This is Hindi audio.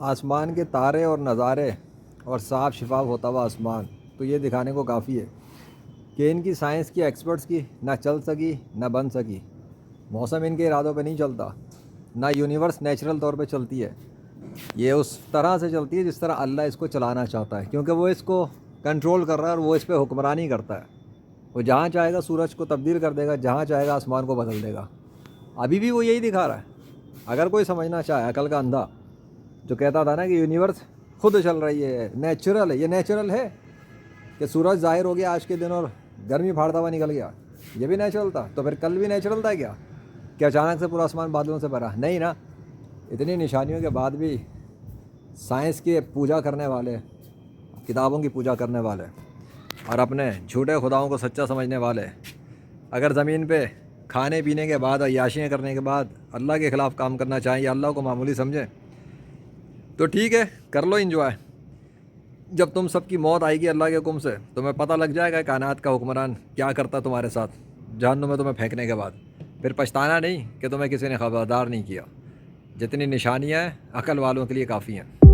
आसमान के तारे और नज़ारे और साफ़ शिफाफ होता हुआ आसमान तो ये दिखाने को काफ़ी है कि इनकी साइंस की एक्सपर्ट्स की ना चल सकी ना बन सकी। मौसम इनके इरादों पे नहीं चलता, ना यूनिवर्स नेचुरल तौर पे चलती है। ये उस तरह से चलती है जिस तरह अल्लाह इसको चलाना चाहता है, क्योंकि वो इसको कंट्रोल कर रहा है और वो इस पर हुक्मरानी करता है। वो जहाँ चाहेगा सूरज को तब्दील कर देगा, जहाँ चाहेगा आसमान को बदल देगा। अभी भी वो यही दिखा रहा है। अगर कोई समझना चाहे, अकल का अंधा जो कहता था ना कि यूनिवर्स खुद चल रही है, नेचुरल है, ये नेचुरल है कि सूरज ज़ाहिर हो गया आज के दिन और गर्मी फाड़ता हुआ निकल गया, ये भी नेचुरल था। तो फिर कल भी नेचुरल था क्या कि अचानक से पूरा आसमान बादलों से भरा? नहीं ना। इतनी निशानियों के बाद भी साइंस की पूजा करने वाले, किताबों की पूजा करने वाले और अपने झूठे खुदाओं को सच्चा समझने वाले अगर ज़मीन पे खाने पीने के बाद और याशियाँ करने के बाद अल्लाह के ख़िलाफ़ काम करना चाहें या अल्लाह को मामूली समझें तो ठीक है, कर लो इंजॉय। जब तुम सबकी मौत आएगी अल्लाह के हुक्म से, तुम्हें पता लग जाएगा कायनात का हुक्मरान क्या करता तुम्हारे साथ जहन्नुम में तुम्हें फेंकने के बाद। फिर पछताना नहीं कि तुम्हें किसी ने खबरदार नहीं किया। जितनी निशानियाँ हैं अकल वालों के लिए काफ़ी हैं।